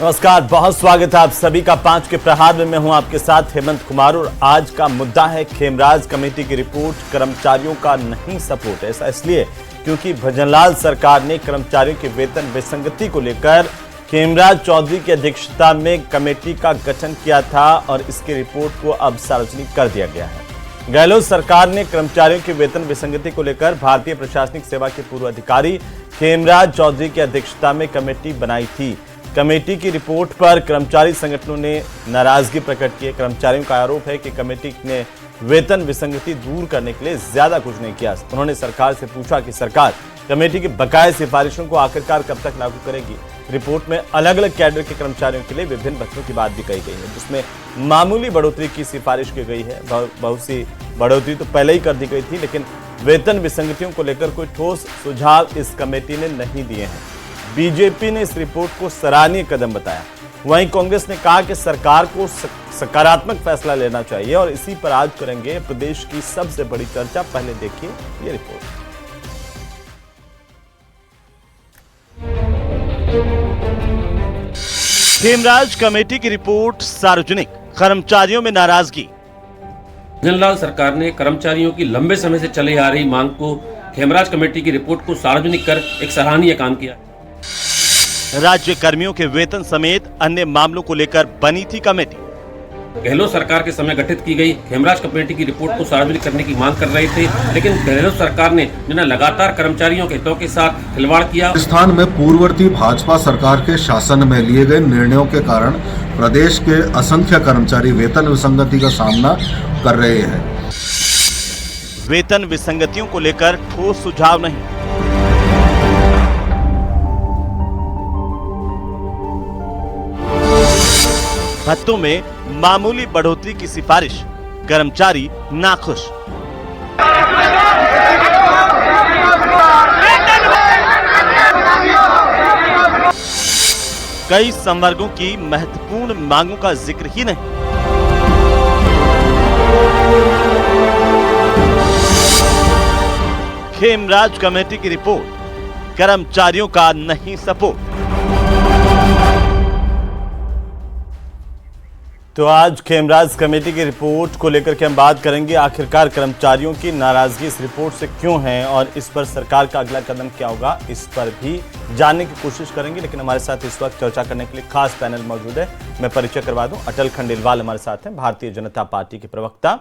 नमस्कार, बहुत स्वागत है आप सभी का 5 के प्रहार में। मैं हूं आपके साथ हेमंत कुमार और आज का मुद्दा है खेमराज कमेटी की रिपोर्ट, कर्मचारियों का नहीं सपोर्ट। ऐसा इसलिए क्योंकि भजनलाल सरकार ने कर्मचारियों के वेतन विसंगति को लेकर खेमराज चौधरी की अध्यक्षता में कमेटी का गठन किया था और इसकी रिपोर्ट को अब सार्वजनिक कर दिया गया है। गहलोत सरकार ने कर्मचारियों के वेतन विसंगति को लेकर भारतीय प्रशासनिक सेवा के पूर्व अधिकारी खेमराज चौधरी की अध्यक्षता में कमेटी बनाई थी। कमेटी की रिपोर्ट पर कर्मचारी संगठनों ने नाराजगी प्रकट की है। कर्मचारियों का आरोप है कि कमेटी ने वेतन विसंगति दूर करने के लिए ज्यादा कुछ नहीं किया। उन्होंने सरकार से पूछा कि सरकार कमेटी की बकाया सिफारिशों को आखिरकार कब तक लागू करेगी। रिपोर्ट में अलग अलग कैडर के कर्मचारियों के लिए विभिन्न भत्तों की बात भी कही गई है, जिसमें मामूली बढ़ोतरी की सिफारिश की गई है। बहुत सी बढ़ोतरी तो पहले ही कर दी गई थी, लेकिन वेतन विसंगतियों को लेकर कोई ठोस सुझाव इस कमेटी ने नहीं दिए हैं। बीजेपी ने इस रिपोर्ट को सराहनीय कदम बताया। वहीं कांग्रेस ने कहा कि सरकार को सकारात्मक फैसला लेना चाहिए और इसी पर आज करेंगे प्रदेश की सबसे बड़ी चर्चा। पहले देखिए ये रिपोर्ट। खेमराज कमेटी की रिपोर्ट सार्वजनिक, कर्मचारियों में नाराजगी। भजनलाल सरकार ने कर्मचारियों की लंबे समय से चली आ रही मांग को खेमराज कमेटी की रिपोर्ट को सार्वजनिक कर एक सराहनीय काम किया। राज्य कर्मियों के वेतन समेत अन्य मामलों को लेकर बनी थी कमेटी। गहलोत सरकार के समय गठित की गई खेमराज कमेटी की रिपोर्ट को सार्वजनिक करने की मांग कर रहे थे, लेकिन गहलोत सरकार ने लगातार कर्मचारियों के हितों के साथ खिलवाड़ किया। राजस्थान में पूर्ववर्ती भाजपा सरकार के शासन में लिए गए निर्णयों के कारण प्रदेश के असंख्य कर्मचारी वेतन विसंगति का सामना कर रहे हैं। वेतन विसंगतियों को लेकर ठोस सुझाव नहीं। भत्तों में मामूली बढ़ोतरी की सिफारिश, कर्मचारी नाखुश। कई संवर्गों की महत्वपूर्ण मांगों का जिक्र ही नहीं। खेमराज कमेटी की रिपोर्ट, कर्मचारियों का नहीं सपोर्ट। तो आज खेमराज कमेटी की रिपोर्ट को लेकर के हम बात करेंगे। आखिरकार कर्मचारियों की नाराजगी इस रिपोर्ट से क्यों है और इस पर सरकार का अगला कदम क्या होगा, इस पर भी जानने की कोशिश करेंगे। लेकिन हमारे साथ इस वक्त चर्चा करने के लिए खास पैनल मौजूद है। मैं परिचय करवा दूं, अटल खंडेलवाल हमारे साथ हैं, भारतीय जनता पार्टी के प्रवक्ता।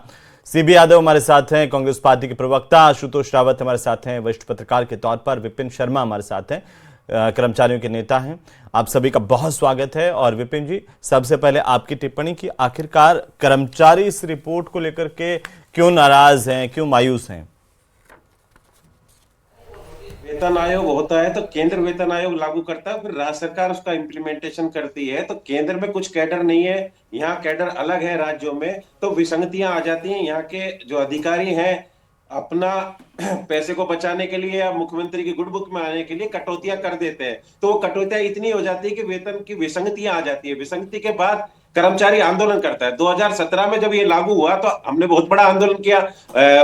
सीबी यादव हमारे साथ हैं, कांग्रेस पार्टी के प्रवक्ता। आशुतोष रावत हमारे साथ हैं, वरिष्ठ पत्रकार के तौर पर। विपिन शर्मा हमारे साथ हैं, कर्मचारियों के नेता हैं। आप सभी का बहुत स्वागत है। और विपिन जी, सबसे पहले आपकी टिप्पणी की, आखिरकार कर्मचारी इस रिपोर्ट को लेकर के क्यों नाराज हैं, क्यों मायूस हैं? वेतन आयोग होता है तो केंद्र वेतन आयोग लागू करता है, फिर राज्य सरकार उसका इम्प्लीमेंटेशन करती है। तो केंद्र में कुछ कैडर नहीं है, यहाँ कैडर अलग है राज्यों में, तो विसंगतियां आ जाती हैं। यहाँ के जो अधिकारी हैं अपना पैसे को बचाने के लिए या मुख्यमंत्री की गुड बुक में आने के लिए कटौतियां कर देते हैं। तो वो कटौतियां इतनी हो जाती है कि वेतन की विसंगतियां आ जाती है। विसंगति के बाद कर्मचारी आंदोलन करता है। 2017 में जब ये लागू हुआ तो हमने बहुत बड़ा आंदोलन किया।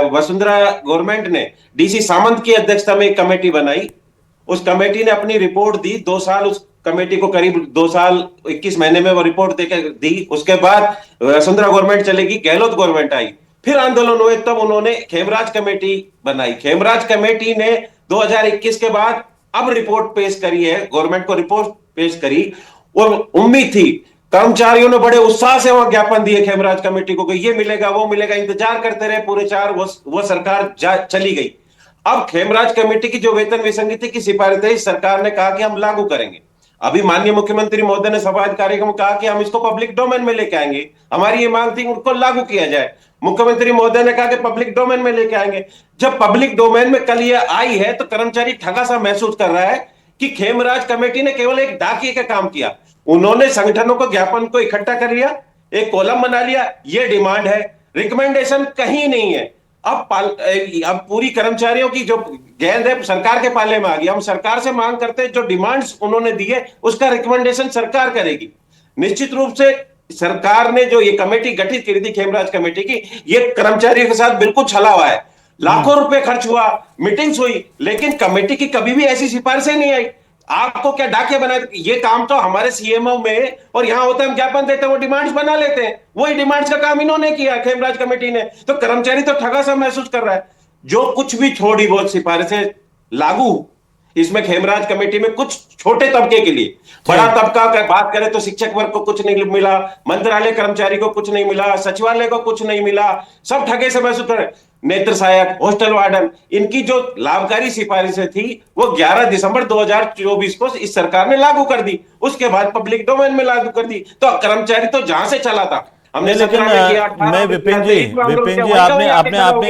वसुंधरा गवर्नमेंट ने डीसी सामंत की अध्यक्षता में एक कमेटी बनाई। उस कमेटी ने अपनी रिपोर्ट दी। 2 साल उस कमेटी को, करीब 2 साल 21 महीने में वो रिपोर्ट देकर दी। उसके बाद वसुंधरा गवर्नमेंट चलेगी, गहलोत गवर्नमेंट आई, फिर आंदोलन हुए, तब उन्होंने खेमराज कमेटी बनाई। खेमराज कमेटी ने 2021 के बाद अब रिपोर्ट पेश करी है, गवर्नमेंट को रिपोर्ट पेश करी। और उम्मीद थी, कर्मचारियों ने बड़े उत्साह से वहां ज्ञापन दिए खेमराज कमेटी को कि ये मिलेगा वो मिलेगा, इंतजार करते रहे पूरे 4, वो सरकार चली गई। अब खेमराज कमेटी की जो वेतन विसंगति की सिफारिश है, सरकार ने कहा कि हम लागू करेंगे। अभी माननीय मुख्यमंत्री महोदय ने समाज कार्यक्रम में कहा कि हम इसको पब्लिक डोमेन में लेके आएंगे। हमारी ये मांग थी उनको लागू किया जाए। मुख्यमंत्री महोदय ने कहा कि पब्लिक डोमेन में लेके आएंगे। जब पब्लिक डोमेन में कल ये आई है तो कर्मचारी ठगा सा महसूस कर रहा है कि खेमराज कमेटी ने केवल एक डाकिए का काम किया। उन्होंने संगठनों को, ज्ञापन को इकट्ठा कर लिया, एक कॉलम बना लिया, ये डिमांड है, रिकमेंडेशन कहीं नहीं है। अब पूरी कर्मचारियों की जो गेंद है सरकार के पाले में आ गई। हम सरकार से मांग करते हैं जो डिमांड्स उन्होंने दी है उसका रिकमेंडेशन सरकार करेगी। निश्चित रूप से सरकार ने जो ये कमेटी गठित की थी खेमराज कमेटी की, ये कर्मचारियों के साथ बिल्कुल छला हुआ है। लाखों रुपए खर्च हुआ, मीटिंग्स हुई, लेकिन कमेटी की कभी भी ऐसी सिफारिशें नहीं आई। आपको क्या डाके बना, ये काम तो हमारे सीएमओ में और यहाँ होता है, हम ज्ञापन देते हैं, वो डिमांड्स बना लेते हैं, वही डिमांड्स का काम इन्होंने किया, खेमराज कमेटी ने। तो कर्मचारी तो ठगा सा महसूस कर रहा है। जो कुछ भी थोड़ी बहुत सिफारिशें लागू इसमें खेमराज कमेटी में कुछ छोटे तबके के लिए, बड़ा तबका का बात करें तो शिक्षक वर्ग को कुछ नहीं मिला, मंत्रालय कर्मचारी को कुछ नहीं मिला, सचिवालय को कुछ नहीं मिला, सब ठगे से महसूस कर रहे। नेत्र सहायक, हॉस्टल वार्डन, इनकी जो लाभकारी सिफारिशें थी वो 11 दिसंबर 2024 को इस सरकार ने लागू कर दी, उसके बाद पब्लिक डोमेन में लागू कर दी। तो कर्मचारी तो जहां से चला था हमने, लेकिन मैं विपिन जी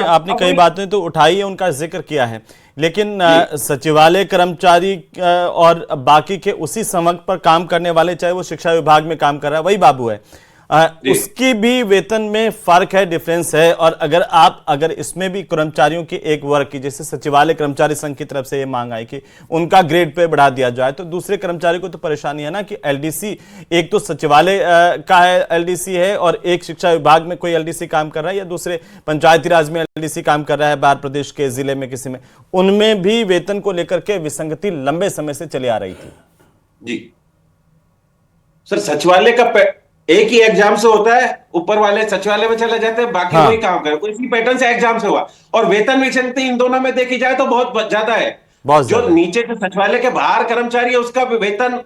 आपने कई बातें तो उठाई है, उनका जिक्र किया है, लेकिन सचिवालय कर्मचारी और बाकी के उसी समक पर काम करने वाले, चाहे वो शिक्षा विभाग में काम कर रहा है वही बाबू है, उसकी भी वेतन में फर्क है, डिफरेंस है। और अगर इसमें भी कर्मचारियों की एक वर्ग की, जैसे सचिवालय कर्मचारी संघ की तरफ से ये मांग आई कि उनका ग्रेड पे बढ़ा दिया जाए, तो दूसरे कर्मचारी को तो परेशानी है ना कि एलडीसी एक तो सचिवालय का है, एलडीसी है, और एक शिक्षा विभाग में कोई एलडीसी काम कर रहा है या दूसरे पंचायती राज में एलडीसी काम कर रहा है बाहर प्रदेश के जिले में किसी में, उनमें भी वेतन को लेकर के विसंगति लंबे समय से चली आ रही थी। जी सर, सचिवालय का एक ही एग्जाम से होता है, ऊपर वाले सचिवालय में चले जाते हैं, बाकी वही काम करे, इसी पैटर्न से एग्जाम से हुआ। और वेतन विसंगति इन दोनों में देखी जाए तो बहुत ज्यादा है। जो नीचे जो सचिवालय के बाहर कर्मचारी है उसका वेतन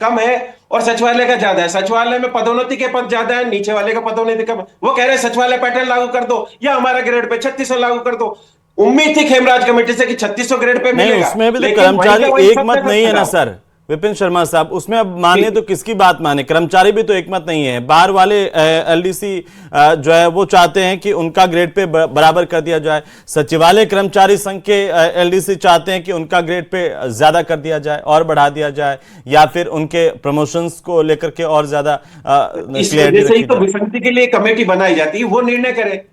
कम है और सचिवालय का ज्यादा है। सचिवालय में पदोन्नति के पद ज्यादा है, नीचे वाले का पदोन्नति कम है। वो कह रहे सचिवालय पैटर्न लागू कर दो या हमारा ग्रेड पे 3600 लागू कर दो। उम्मीद थी खेमराज कमेटी से कि 3600 ग्रेड पे मिलेगा, उसमें भी तो कर्मचारी एक मत नहीं है ना सर विपिन शर्मा साहब, उसमें अब माने तो किसकी बात माने, कर्मचारी भी तो एक मत नहीं है। बाहर वाले एलडीसी जो है वो चाहते हैं कि उनका ग्रेड पे बराबर कर दिया जाए, सचिवालय कर्मचारी संघ के एलडीसी चाहते हैं कि उनका ग्रेड पे ज्यादा कर दिया जाए और बढ़ा दिया जाए, या फिर उनके प्रमोशंस को लेकर के और ज्यादा क्लियरिटी तो विसंगति के लिए कमेटी बनाई जाती है, वो निर्णय करे।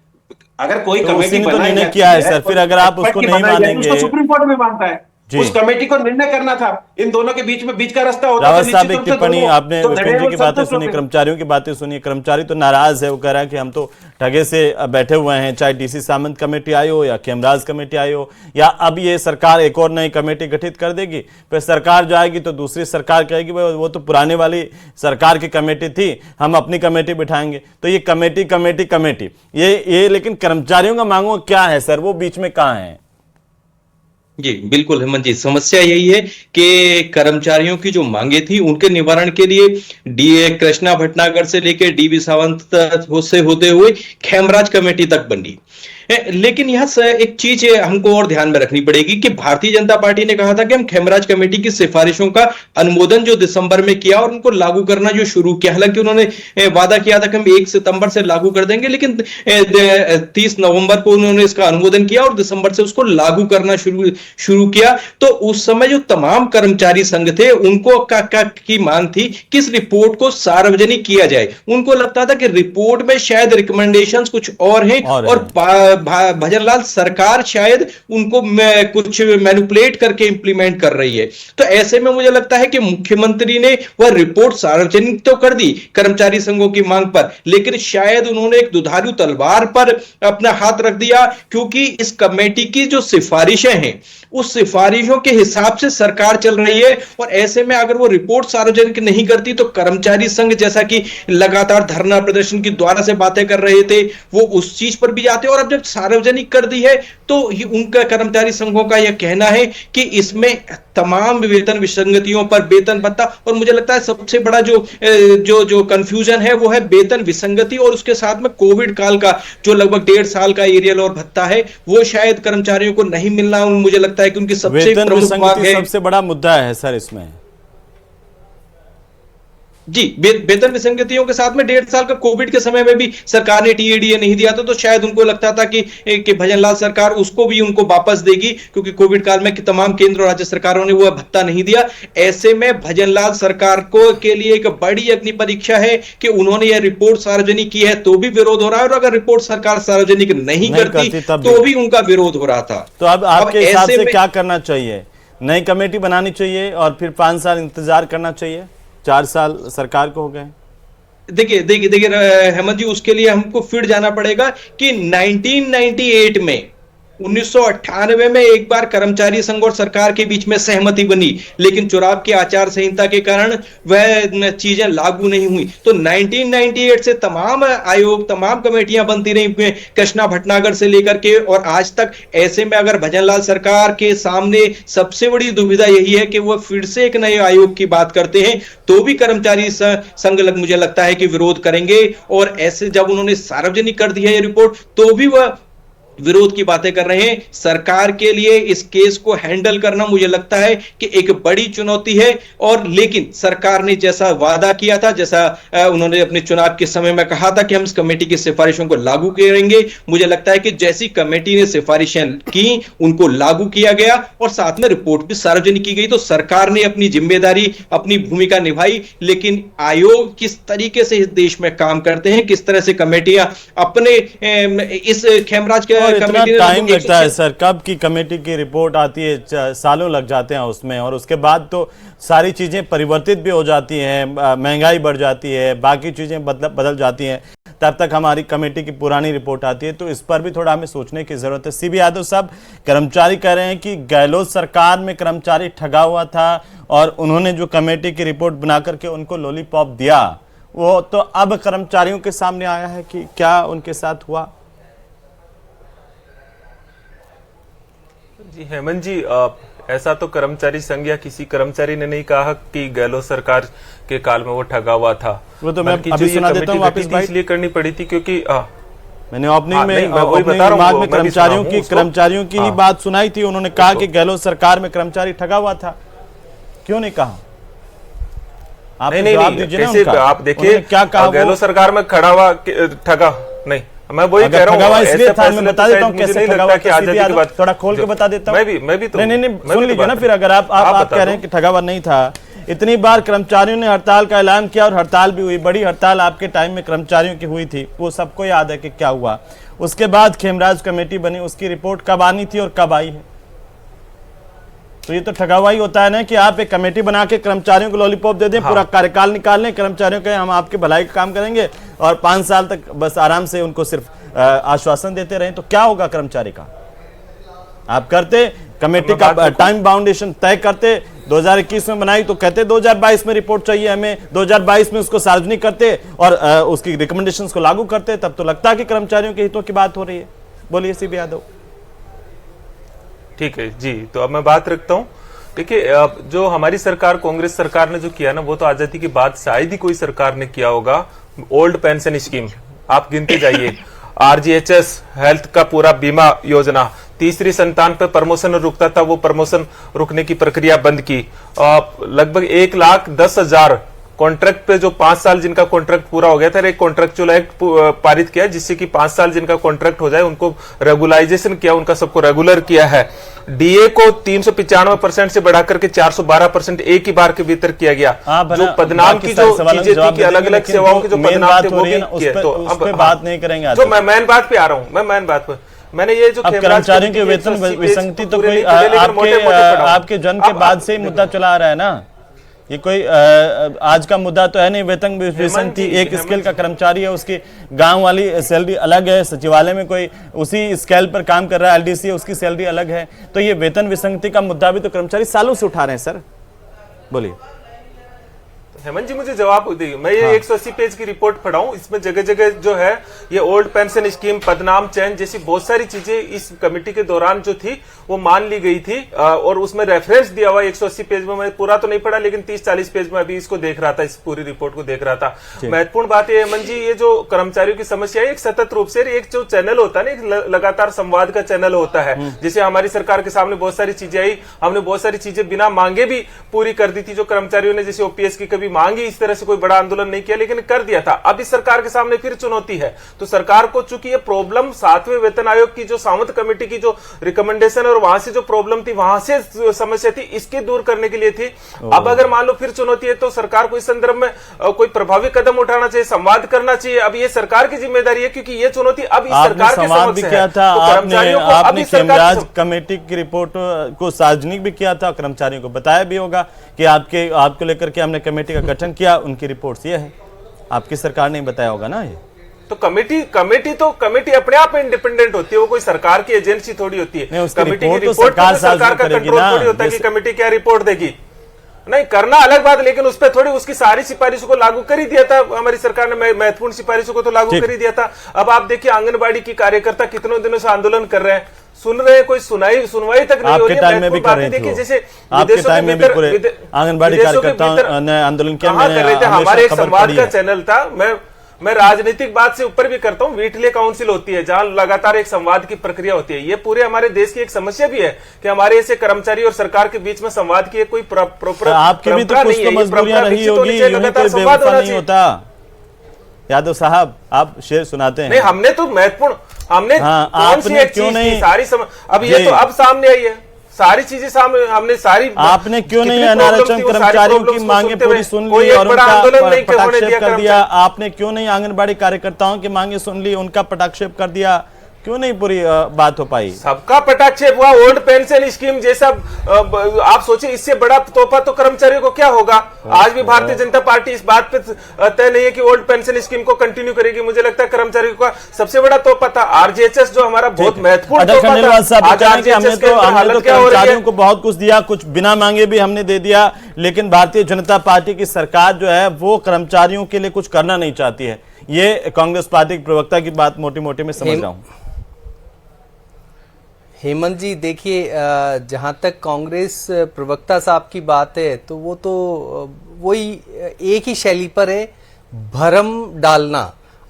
अगर कोई कमेटी तो निर्णय किया है सर, फिर अगर आप उसको नहीं मानेंगे, सुप्रीम कोर्ट में मानता है, उस कमेटी को निर्णय करना था। इन दोनों के बीच में बीच का रास्ता होता है। रावत साहब एक टिप्पणी, आपने विपिन जी की बातें सुनी, कर्मचारियों की बातें सुनी। कर्मचारी तो नाराज है, वो कह रहा है कि हम तो ठगे से बैठे हुए हैं, चाहे डीसी सामंत कमेटी आई हो या खेमराज कमेटी आई हो, या अब ये सरकार एक और नई कमेटी गठित कर देगी, फिर सरकार जाएगी तो दूसरी सरकार कहेगी वो तो पुराने वाली सरकार की कमेटी थी, हम अपनी कमेटी बिठाएंगे। तो ये कमेटी ये लेकिन कर्मचारियों का मांगो क्या है सर, वो बीच में कहाँ है? जी बिल्कुल हेमंत जी, समस्या यही है कि कर्मचारियों की जो मांगे थी उनके निवारण के लिए डीए कृष्णा भटनागर से लेकर डीवी सावंत से होते हुए खेमराज कमेटी तक बनी। लेकिन यह एक चीज हमको और ध्यान में रखनी पड़ेगी कि भारतीय जनता पार्टी ने कहा था कि हम खेमराज कमेटी की सिफारिशों का अनुमोदन जो दिसंबर में किया और उनको लागू करना जो शुरू किया, हालांकि उन्होंने वादा किया था कि हम 1 सितंबर से लागू कर देंगे, लेकिन 30 नवंबर को उन्होंने इसका अनुमोदन किया और दिसंबर से उसको लागू करना शुरू किया। तो उस समय जो तमाम कर्मचारी संघ थे उनको की मांग थी कि इस रिपोर्ट को सार्वजनिक किया जाए। उनको लगता था कि रिपोर्ट में शायद रिकमेंडेशंस कुछ और हैं और भजनलाल सरकार शायद उनको कुछ मैनिपुलेट करके इंप्लीमेंट कर रही है। तो ऐसे में मुझे लगता है कि मुख्यमंत्री ने वह रिपोर्ट सार्वजनिक तो कर दी कर्मचारी संघों की मांग पर, लेकिन शायद उन्होंने एक दुधारू तलवार पर अपना हाथ रख दिया, क्योंकि इस कमेटी की जो सिफारिशें हैं उस सिफारिशों के हिसाब से सरकार चल रही है। और ऐसे में अगर वो रिपोर्ट सार्वजनिक नहीं करती तो कर्मचारी संघ जैसा कि लगातार धरना प्रदर्शन की द्वारा से बातें कर रहे थे वो उस चीज पर भी जाते, और अब जब सार्वजनिक कर दी है तो उनका कर्मचारी संघों का यह कहना है कि इसमें तमाम वेतन विसंगतियों पर वेतन भत्ता, और मुझे लगता है सबसे बड़ा जो कंफ्यूजन है वो है वेतन विसंगति, और उसके साथ में कोविड काल का जो लगभग 1.5 साल का एरियल और भत्ता है वो शायद कर्मचारियों को नहीं मिलना। मुझे लगता है कि उनकी सबसे प्रमुख मांग है, सबसे बड़ा मुद्दा है सर इसमें। जी वेतन विसंगतियों के साथ में 1.5 साल का कोविड के समय में भी सरकार ने टीएडीए नहीं दिया था, तो शायद उनको लगता था कि भजनलाल सरकार उसको भी उनको वापस देगी, क्योंकि कोविड काल में तमाम केंद्र और राज्य सरकारों ने वो भत्ता नहीं दिया। ऐसे में भजनलाल सरकार को के लिए एक बड़ी अग्नि परीक्षा है कि उन्होंने यह रिपोर्ट सार्वजनिक की है तो भी विरोध हो रहा है, और अगर रिपोर्ट सरकार सार्वजनिक नहीं करती तो भी उनका विरोध हो रहा था। तो अब आपके हिसाब से क्या करना चाहिए? नई कमेटी बनानी चाहिए और फिर 5 साल इंतजार करना चाहिए? 4 साल सरकार को हो गए। देखिए हेमंत जी, उसके लिए हमको फिर जाना पड़ेगा कि 1998 में 1998 में एक बार कर्मचारी संघ और सरकार के बीच में सहमति बनी, लेकिन चुनाव की आचार संहिता के कारण वह चीजें लागू नहीं हुई। तो 1998 से तमाम आयोग, तमाम कमेटियां बनती रही, कृष्णा भटनागर से लेकर के और आज तक। ऐसे में अगर भजनलाल सरकार के सामने सबसे बड़ी दुविधा यही है कि वह फिर से एक नए आयोग की बात करते हैं, तो भी कर्मचारी संघ मुझे लगता है कि विरोध करेंगे। और ऐसे जब उन्होंने सार्वजनिक कर दिया ये रिपोर्ट, तो भी वह विरोध की बातें कर रहे हैं। सरकार के लिए इस केस को हैंडल करना मुझे लगता है कि एक बड़ी चुनौती है। और लेकिन सरकार ने जैसा वादा किया था, जैसा उन्होंने अपने चुनाव के समय में कहा था कि हम इस कमेटी की सिफारिशों को लागू करेंगे, मुझे लगता है कि जैसी कमेटी ने सिफारिशें की उनको लागू किया गया और साथ में रिपोर्ट भी सार्वजनिक की गई। तो सरकार ने अपनी जिम्मेदारी, अपनी भूमिका निभाई। लेकिन आयोग किस तरीके से इस देश में काम करते हैं, किस तरह से कमेटियां अपने इस खेमराज के इतना टाइम लगता है सर, कब की कमेटी की रिपोर्ट आती है, सालों लग जाते हैं उसमें। और उसके बाद तो सारी चीजें परिवर्तित भी हो जाती हैं, महंगाई बढ़ जाती है, बाकी चीजें बदल जाती हैं, तब तक हमारी कमेटी की पुरानी रिपोर्ट आती है। तो इस पर भी थोड़ा हमें सोचने की जरूरत है। सीबी यादव साहब, कर्मचारी कह रहे हैं कि गहलोत सरकार में कर्मचारी ठगा हुआ था और उन्होंने जो कमेटी की रिपोर्ट बना करके उनको लॉलीपॉप दिया, वो तो अब कर्मचारियों के सामने आया है कि क्या उनके साथ हुआ। जी हेमंत जी, ऐसा तो कर्मचारी संघ या किसी कर्मचारी ने नहीं कहा कि गहलोत सरकार के काल में वो ठगा हुआ था। वो तो मैं अभी सुना देता हूं वापस भाई, इसलिए करनी पड़ी थी क्योंकि मैंने ओपनिंग में कर्मचारियों की ही बात सुनाई थी। उन्होंने कहा कि गहलोत सरकार में कर्मचारी ठगा हुआ था। क्यों नहीं कहा? आप जवाब दीजिए ना उनका। आप देखिए क्या कहा, गहलोत सरकार में खड़ा हुआ ठगा नहीं, मैं वही कह रहा हूँ। इसलिए था, मैं बता देता हूँ कैसे ठगा हुआ था, थोड़ा खोल के बता देता हूँ। मैं भी तो नहीं सुन लीजिए ना फिर। अगर आप कह रहे हैं कि ठगा हुआ नहीं था, इतनी बार कर्मचारियों ने हड़ताल का ऐलान किया और हड़ताल भी हुई, बड़ी हड़ताल आपके टाइम में कर्मचारियों की हुई थी, वो सबको याद है कि क्या हुआ। उसके बाद खेमराज कमेटी बनी, उसकी रिपोर्ट कब आनी थी और कब आई है। तो ये तो ठगा हुआ ही होता है ना कि आप एक कमेटी बना के कर्मचारियों को लॉलीपॉप दे दें, पूरा कार्यकाल निकाल लें, कर्मचारियों के हम आपके भलाई का काम करेंगे और 5 साल तक बस आराम से उनको सिर्फ आश्वासन देते रहें, तो क्या होगा कर्मचारी का। आप करते कमेटी का टाइम बाउंडेशन तय करते, 2021 में बनाई तो कहते 2022 में रिपोर्ट चाहिए हमें, 2022 में उसको सार्वजनिक करते और उसकी रिकमेंडेशंस को लागू करते, तब तो लगता है कि कर्मचारियों के हितों की बात हो रही है। बोलिए सीबी यादव। ठीक है जी, तो अब मैं बात रखता हूँ। देखिए, जो हमारी सरकार, कांग्रेस सरकार ने जो किया ना, वो तो आजादी के बाद शायद ही कोई सरकार ने किया होगा। ओल्ड पेंशन स्कीम आप गिनते जाइए, RGHS हेल्थ का पूरा बीमा योजना, तीसरी संतान पर प्रमोशन रुकता था, वो प्रमोशन रुकने की प्रक्रिया बंद की। लगभग 1,10,000 कॉन्ट्रैक्ट पे जो 5 साल जिनका कॉन्ट्रैक्ट पूरा हो गया था, एक कॉन्ट्रैक्चुअल एक्ट पारित किया जिससे कि 5 साल जिनका कॉन्ट्रैक्ट हो जाए उनको रेगुलाइजेशन किया, उनका सबको रेगुलर किया है। DA को 395% से बढ़ाकर के 412% एक ही बार के भीतर किया गया। जो पदनाम की जो चीजें थी कि अलग अलग सेवाओं के जो पदनाम थे वो भी किए। तो अब बात नहीं करेंगे, जो मैं मेन बात पे आ रहा हूँ, मैं मेन बात पर मैंने ये जो कर्मचारियों के वेतन विसंगति तो कोई आपके जन्म के बाद से ही मुद्दा चला आ रहा है ना, ये कोई आज का मुद्दा तो है नहीं। वेतन विसंगति, एक स्केल का कर्मचारी है, उसकी गांव वाली सैलरी अलग है, सचिवालय में कोई उसी स्केल पर काम कर रहा है, LDC है, उसकी सैलरी अलग है। तो ये वेतन विसंगति का मुद्दा भी तो कर्मचारी सालों से उठा रहे हैं सर। बोलिए हेमंत जी, मुझे जवाब दीजिए। मैं ये 180 पेज की रिपोर्ट पढ़ा हूं, इसमें जगह जगह जो है ये ओल्ड पेंशन स्कीम, पदनाम चयन जैसी बहुत सारी चीजें इस कमेटी के दौरान जो थी वो मान ली गई थी और उसमें रेफरेंस दिया हुआ 180 पेज में। मैं पूरा तो नहीं पढ़ा, लेकिन 30-40 पेज में अभी इसको देख रहा था, इस पूरी रिपोर्ट को देख रहा था। महत्वपूर्ण बात है हेमंत जी, ये जो कर्मचारियों की समस्या है, एक सतत रूप से एक जो चैनल होता है ना, एक लगातार संवाद का चैनल होता है। जैसे हमारी सरकार के सामने बहुत सारी चीजें आई, हमने बहुत सारी चीजें बिना मांगे भी पूरी कर दी थी। जो कर्मचारियों ने जैसे OPS की कभी मांगी, इस तरह से कोई बड़ा आंदोलन नहीं किया, लेकिन कर दिया था। अब इस सरकार के सामने फिर चुनौती है। तो सरकार को चूंकि ये प्रॉब्लम 7वें वेतन आयोग की जो सावंत कमेटी की जो रिकमेंडेशन और वहां से जो प्रॉब्लम थी, वहां से समस्या थी, इसके दूर करने के लिए थी। अब अगर मान लो फिर चुनौती है तो सरकार को इस संदर्भ में कोई प्रभावी कदम उठाना चाहिए, संवाद करना चाहिए। अब ये सरकार की जिम्मेदारी है, क्योंकि ये चुनौती अब इस सरकार के समक्ष है। आपने खेमराज कमेटी की रिपोर्ट को सार्वजनिक भी किया था, कर्मचारियों को बताया भी होगा कि आपको लेकर के हमने कमेटी का गठन किया, उनकी रिपोर्ट्स ये है। आपकी सरकार ने बताया होगा ना ये। तो कमेटी अपने आप में इंडिपेंडेंट होती है, वो कोई सरकार की एजेंसी थोड़ी होती है। नहीं, उसकी कमेटी की रिपोर्ट तो रिपोर्ट पर सरकार का करेगी कंट्रोल ना, थोड़ी होता है कि जैसे- कमेटी क्या रिपोर्ट देगी। नहीं करना अलग बात, लेकिन उस पर थोड़ी उसकी सारी सिफारिशों को लागू कर ही दिया था हमारी सरकार ने, महत्वपूर्ण सिफारिशों को तो लागू कर ही दिया था। अब आप देखिए आंगनबाड़ी की कार्यकर्ता कितनों दिनों से आंदोलन कर रहे हैं, सुन रहे हैं, कोई सुनवाई तक नहीं हो रही है। आपके टाइम में भी कर रही थी वो। जैसे आपके टाइम में भी पूरे आंगनबाड़ी कार्यकर्ताओं ने आंदोलन किया। कहाँ कर रहे थे? हमारे एक संवाद का चैनल था, मैं राजनीतिक बात से ऊपर भी करता हूँ, वीटले काउंसिल होती है जहां लगातार एक संवाद की प्रक्रिया होती है। ये पूरे हमारे देश की एक समस्या भी है कि हमारे ऐसे कर्मचारी और सरकार के बीच में संवाद की कोई प्रॉपर आपकी भी तो कुछ तो मजबूरियां रही होगी, यूं ही कोई बेवफा नहीं होता। यादव साहब आप शेर सुनाते हैं। नहीं, हमने तो महत्वपूर्ण कौन सी एक चीज थी सारी अब ये तो अब सामने आई है, सारी चीजें सामने, हमने सारी आपने क्यों नहीं अनारक्षण कर्मचारियों की मांगे पूरी सुन ली और उनका पटाक्षेप कर दिया? आपने क्यों नहीं आंगनबाड़ी कार्यकर्ताओं की मांगे सुन ली, उनका पटाक्षेप कर दिया? क्यों नहीं पूरी बात हो पाई? सबका पटाक्षेप हुआ। ओल्ड पेंशन स्कीम जैसा आप सोचिए, इससे बड़ा तोहफा तो कर्मचारियों को क्या होगा? आज भी भारतीय जनता पार्टी इस बात पे तय नहीं है कि ओल्ड पेंशन स्कीम को कंटिन्यू करेगी। मुझे लगता है कर्मचारियों का सबसे बड़ा तोहफा था आरजेएचएस, जो हमारा बहुत महत्वपूर्ण तोहफा था। हमने तो कर्मचारियों को बहुत कुछ दिया, कुछ बिना मांगे भी हमने दे दिया, लेकिन भारतीय जनता पार्टी की सरकार जो है वो कर्मचारियों के लिए कुछ करना नहीं चाहती है। ये कांग्रेस पार्टी के प्रवक्ता की बात मोटी मोटी में समझ रहा हूं। हेमंत जी देखिए, जहां तक कांग्रेस प्रवक्ता साहब की बात है तो वो तो वही एक ही शैली पर है, भ्रम डालना।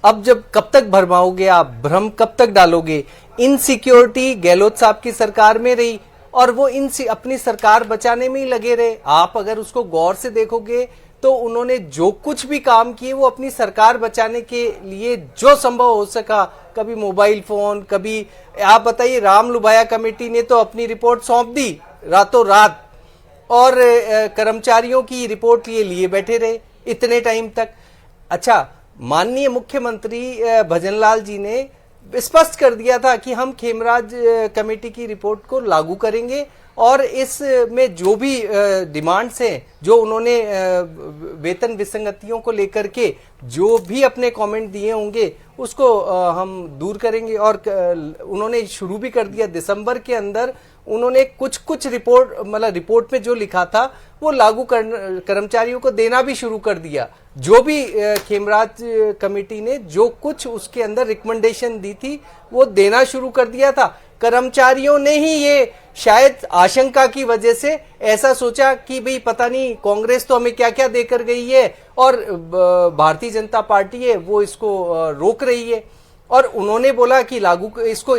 अब जब कब तक भरमाओगे आप, भ्रम कब तक डालोगे? इनसिक्योरिटी गहलोत साहब की सरकार में रही और वो अपनी सरकार बचाने में ही लगे रहे। आप अगर उसको गौर से देखोगे तो उन्होंने जो कुछ भी काम किए वो अपनी सरकार बचाने के लिए जो संभव हो सका, कभी मोबाइल फोन, कभी आप बताइए, राम लुभाया कमेटी ने तो अपनी रिपोर्ट सौंप दी रातों रात और कर्मचारियों की रिपोर्ट लिए बैठे रहे इतने टाइम तक। अच्छा, माननीय मुख्यमंत्री भजनलाल जी ने स्पष्ट कर दिया था कि हम खेमराज कमेटी की रिपोर्ट को लागू करेंगे और इसमें जो भी डिमांड्स हैं, जो उन्होंने वेतन विसंगतियों को लेकर के जो भी अपने कमेंट दिए होंगे उसको हम दूर करेंगे। और उन्होंने शुरू भी कर दिया, दिसंबर के अंदर उन्होंने कुछ रिपोर्ट में जो लिखा था वो लागू कर्मचारियों को देना भी शुरू कर दिया। जो भी खेमराज कमेटी ने जो कुछ उसके अंदर रिकमेंडेशन दी थी वो देना शुरू कर दिया था। कर्मचारियों ने ही ये शायद आशंका की वजह से ऐसा सोचा कि भाई पता नहीं कांग्रेस तो हमें क्या क्या देकर गई है और भारतीय जनता पार्टी है वो इसको रोक रही है, और उन्होंने बोला कि लागू इसको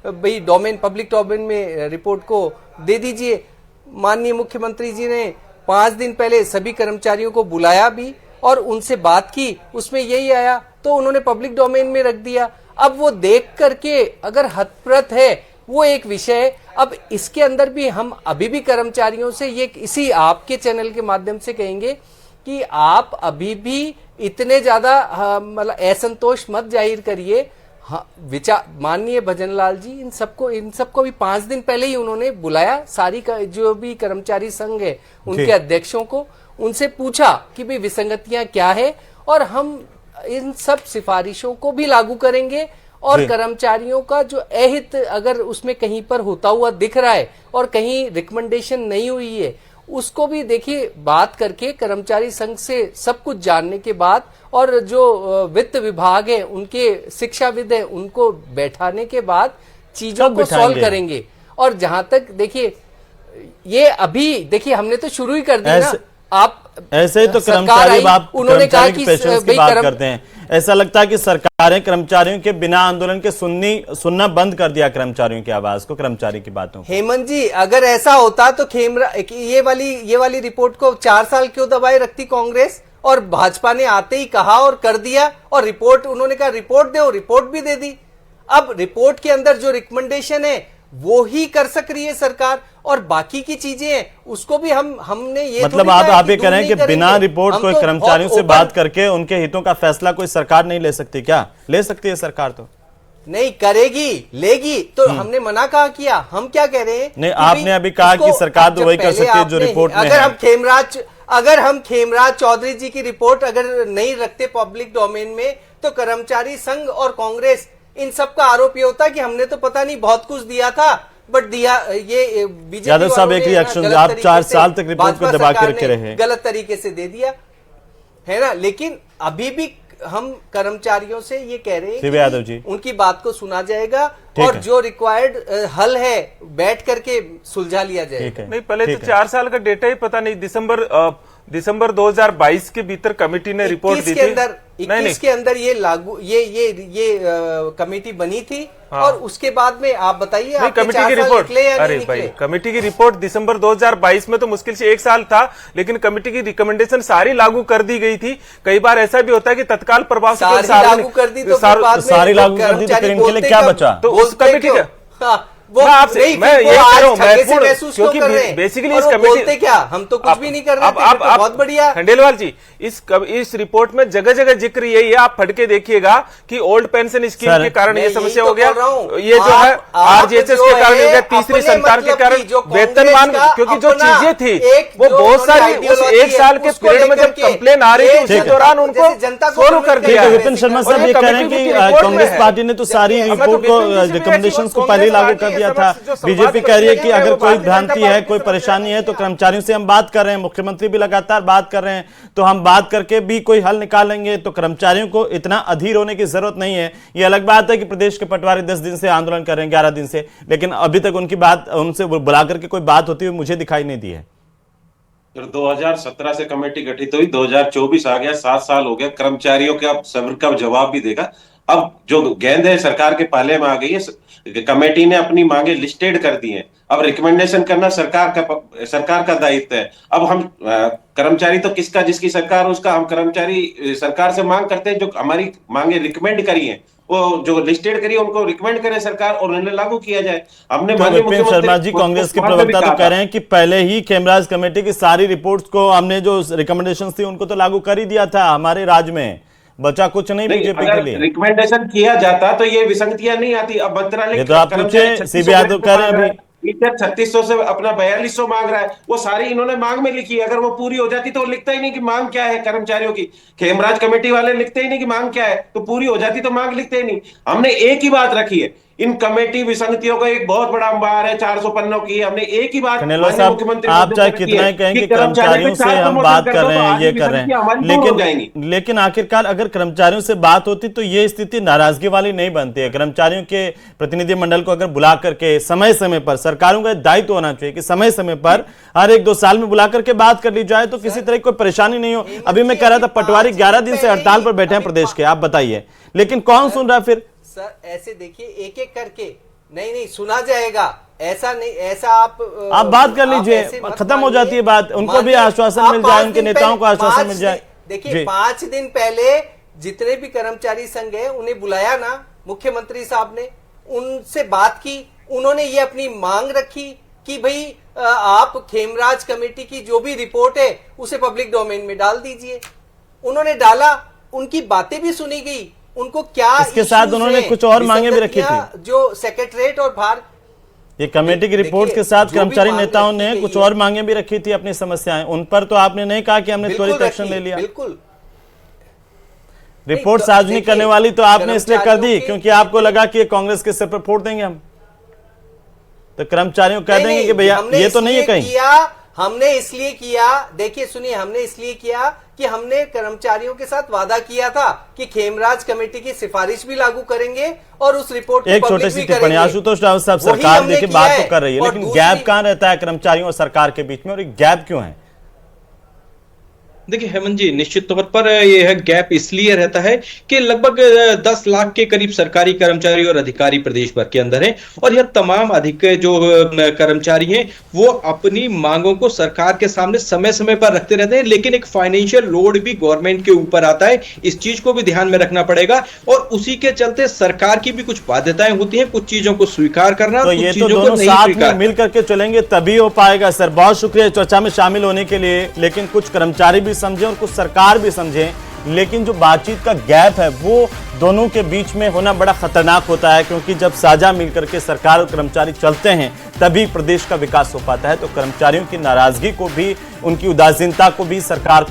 भाई डोमेन, पब्लिक डोमेन में रिपोर्ट को दे दीजिए। माननीय मुख्यमंत्री जी ने 5 दिन पहले सभी कर्मचारियों को बुलाया भी और उनसे बात की, उसमें यही आया तो उन्होंने पब्लिक डोमेन में रख दिया। अब वो देख करके अगर हतप्रत है वो एक विषय है। अब इसके अंदर भी हम अभी भी कर्मचारियों से ये इसी आपके चैनल के माध्यम से कहेंगे कि आप अभी भी इतने ज्यादा मतलब असंतोष मत जाहिर करिए। माननीय भजनलाल जी इन सबको भी 5 दिन पहले ही उन्होंने बुलाया, सारी जो भी कर्मचारी संघ है उनके अध्यक्षों को, उनसे पूछा कि भाई विसंगतियां क्या है और हम इन सब सिफारिशों को भी लागू करेंगे और कर्मचारियों का जो अहित अगर उसमें कहीं पर होता हुआ दिख रहा है और कहीं रिकमेंडेशन नहीं हुई है उसको भी देखिए बात करके कर्मचारी संघ से सब कुछ जानने के बाद और जो वित्त विभाग है उनके शिक्षाविद है उनको बैठाने के बाद चीजों को सॉल्व करेंगे। और जहां तक देखिए ये अभी देखिए हमने तो शुरू ही कर दिया ना। आप ऐसे ही तो कर्मचारी उन्होंने कहा कि बात करते हैं, ऐसा लगता है कि सरकारें कर्मचारियों के बिना आंदोलन के सुनना बंद कर दिया, कर्मचारियों की आवाज को, कर्मचारी की बातों को। हेमंत जी अगर ऐसा होता तो ये वाली रिपोर्ट को 4 साल क्यों दबाए रखती कांग्रेस, और भाजपा ने आते ही कहा और कर दिया, और रिपोर्ट उन्होंने कहा रिपोर्ट दो, रिपोर्ट भी दे दी। अब रिपोर्ट के अंदर जो रिकमेंडेशन है वो ही कर सक रही है सरकार, और बाकी की चीजें हैं उसको भी हमने ये मतलब आप ये कह रहे हैं कि बिना रिपोर्ट कोई कर्मचारियों से बात करके उनके हितों का फैसला कोई सरकार नहीं ले सकती? क्या ले सकती है सरकार? तो नहीं करेगी, लेगी तो हमने मना कहा किया। हम क्या कह रहे हैं? नहीं, आपने अभी कहा कि सरकार तो वही कर सकती है जो रिपोर्ट में अगर हम अगर हम खेमराज चौधरी जी की रिपोर्ट अगर नहीं रखते पब्लिक डोमेन में, तो कर्मचारी संघ और कांग्रेस इन सब का आरोप ये होता कि हमने तो पता नहीं बहुत कुछ दिया था, बट दिया ये बीजेपी यादव साहब एक रिएक्शन, आप 4 साल तक रिपोर्ट को दबा के रखे रहे, गलत तरीके से दे दिया है ना। लेकिन अभी भी हम कर्मचारियों से ये कह रहे हैं यादव जी, उनकी बात को सुना जाएगा और जो रिक्वायर्ड हल है बैठ करके सुलझा लिया जाएगा। नहीं, पहले तो 4 साल का डेटा ही पता नहीं। दिसंबर 2022 के भीतर कमेटी ने रिपोर्ट दी थी। 21 के अंदर ये लागू ये कमेटी बनी थी। हाँ। और उसके बाद में आप बताइए कमेटी की रिपोर्ट, अरे भाई कमेटी की रिपोर्ट दिसंबर 2022 में तो मुश्किल से 1 साल था, लेकिन कमेटी की रिकमेंडेशन सारी लागू कर दी गई थी। कई बार ऐसा भी होता है कि तत्काल प्रभाव से लागू कर दी तो सारी लागू कर दी, तो फिर इनके लिए क्या बचा? तो उस कमेटी का वो आपसे मैं ये कह रहा हूं, मैं महसूस क्योंकि बेसिकली इस कमेटी बोलते क्या, हम तो कुछ भी नहीं कर रहे थे, बहुत बढ़िया। खंडेलवाल जी, इस रिपोर्ट में जगह जगह जिक्र यही है, आप फटके देखिएगा कि ओल्ड पेंशन स्कीम के कारण ये समस्या हो गया, ये जो है आरजीएचएस के कारण हो गया, तीसरी संतान के कारण वेतनमान, क्योंकि जो चीजें थी वो बहुत सारी उस 1 साल के पीरियड में जब कंप्लेन आ रही थी उस दौरान उनको सोल्व कर दिया। विपिन शर्मा साहब ये कह रहे हैं कि कांग्रेस पार्टी ने तो सारी रिपोर्ट को, रिकमेंडेशंस को पहले लागू कर दिया था। बीजेपी कह रही है कि अगर कोई भ्रांति है, कोई परेशानी है तो कर्मचारियों से हम बात कर रहे हैं, मुख्यमंत्री भी लगातार बात कर रहे हैं, तो हम बात करके भी कोई हल निकालेंगे। तो कर्मचारियों को इतना अधीर होने की जरूरत नहीं है। ये अलग बात है कि प्रदेश के पटवारी 10 दिन से आंदोलन कर रहे हैं, 11 दिन से, लेकिन अभी तक उनकी बात, उनसे बुला करके कोई बात होती हुई मुझे दिखाई नहीं दी है। 2017 से कमेटी गठित हुई, 2024 आ गया, 7 साल हो गया। कर्मचारियों के अब सब्र का जवाब भी देगा। अब जो गेंद है सरकार के पाले में आ गई है। कमेटी ने अपनी मांगे लिस्टेड कर दी हैं। अब रिकमेंडेशन करना सरकार का दायित्व है। अब हम कर्मचारी तो किसका, जिसकी सरकार उसका, हम कर्मचारी सरकार से मांग करते हैं जो हमारी मांगे रिकमेंड करी हैं, वो जो लिस्टेड करी उनको रिकमेंड करे सरकार और उन्हें लागू किया जाए। हमने विपिन शर्मा जी, कांग्रेस के प्रवक्ता तो कह रहे हैं कि पहले ही खेमराज कमेटी की सारी रिपोर्ट्स को हमने जो रिकमेंडेशन थी उनको तो लागू कर ही दिया था, हमारे राज्य में बचा कुछ नहीं बीजेपी के लिए। रिकमेंडेशन किया जाता तो ये विसंगतियां नहीं आती। अब मंत्रालय तो आप पूछे, सीबीआई तो कह रहे हैं अभी 3600 से अपना 4200 मांग रहा है, वो सारी इन्होंने मांग में लिखी है। अगर वो पूरी हो जाती तो वो लिखता ही नहीं कि मांग क्या है कर्मचारियों की। खेमराज कमेटी वाले लिखते ही नहीं कि मांग क्या है, तो पूरी हो जाती तो मांग लिखते ही नहीं। हमने एक ही बात रखी है, इन कमेटी विसंगतियों का एक बहुत बड़ा अंबार है, 400 पन्नों की। हमने एक ही बात, मुख्यमंत्री आप चाहे कितना ही कहें कि कर्मचारियों से हम बात कर रहे हैं, ये कर रहे हैं, लेकिन आखिरकार अगर कर्मचारियों से बात होती तो ये स्थिति नाराजगी वाली नहीं बनती है। कर्मचारियों के प्रतिनिधि मंडल को अगर बुला करके समय समय पर, सरकारों का दायित्व होना चाहिए कि समय समय पर हर 1-2 साल में बुला करके बात कर ली जाए, तो किसी तरह की कोई परेशानी नहीं हो। अभी मैं कह रहा था पटवारी 11 दिन से हड़ताल पर बैठे हैं प्रदेश के, आप बताइए, लेकिन कौन सुन रहा है फिर? सर ऐसे देखिए, एक एक करके नहीं सुना जाएगा, ऐसा नहीं, ऐसा आप बात कर लीजिए, खत्म हो जाती है बात, उनको भी आश्वासन मिल जाए, उनके नेताओं को आश्वासन मिल जाए। देखिए 5 दिन पहले जितने भी कर्मचारी संघ है उन्हें बुलाया ना मुख्यमंत्री साहब ने, उनसे बात की, उन्होंने ये अपनी मांग रखी कि भाई आप खेमराज कमेटी की जो भी रिपोर्ट है उसे पब्लिक डोमेन में डाल दीजिए। उन्होंने डाला, उनकी बातें भी सुनी गई, उनको क्या इसके साथ उन्होंने कुछ और मांगे भी रखी थी, जो सेक्रेटरीट और बाहर ये कमेटी की रिपोर्ट के साथ कर्मचारी नेताओं ने कुछ और मांगे भी रखी थी, अपनी समस्याएं, उन पर तो आपने नहीं कहा कि हमने त्वरित एक्शन ले लिया। बिल्कुल रिपोर्ट सार्वजनिक करने वाली तो आपने इसलिए कर दी क्योंकि आपको लगा कि कांग्रेस के सिर पर फोड़ देंगे हम, तो कर्मचारियों को कह देंगे कि भैया ये तो नहीं है कहीं। हमने इसलिए किया, देखिए सुनिए, हमने इसलिए किया कि हमने कर्मचारियों के साथ वादा किया था कि खेमराज कमेटी की सिफारिश भी लागू करेंगे और उस रिपोर्ट एक छोटी सी टिप्पणी, आशुतोष रावत साहब, सरकार देखिए बात तो कर रही है, लेकिन गैप कहां रहता है कर्मचारियों और सरकार के बीच में, और एक गैप क्यों है? देखिए हेमंत जी, निश्चित तौर पर यह गैप इसलिए रहता है कि लगभग 10 लाख के करीब सरकारी कर्मचारी और अधिकारी प्रदेश भर के अंदर हैं, और यह तमाम अधिक जो कर्मचारी हैं वो अपनी मांगों को सरकार के सामने समय समय पर रखते रहते हैं, लेकिन एक फाइनेंशियल लोड भी गवर्नमेंट के ऊपर आता है, इस चीज को भी ध्यान में रखना पड़ेगा, और उसी के चलते सरकार की भी कुछ बाध्यताएं होती हैं, कुछ चीजों को स्वीकार करना, तो ये तो दोनों साथ में मिल करके चलेंगे तभी हो पाएगा। सर बहुत शुक्रिया चर्चा में शामिल होने के लिए, लेकिन कुछ कर्मचारी भी समझें और कुछ सरकार भी समझें लेकिन जो बातचीत का गैप है वो दोनों के बीच में होना बड़ा खतरनाक होता है, क्योंकि जब साझा मिलकर के सरकार और कर्मचारी चलते हैं तभी प्रदेश का विकास हो पाता है। तो कर्मचारियों की नाराजगी को भी, उनकी उदासीनता को भी सरकार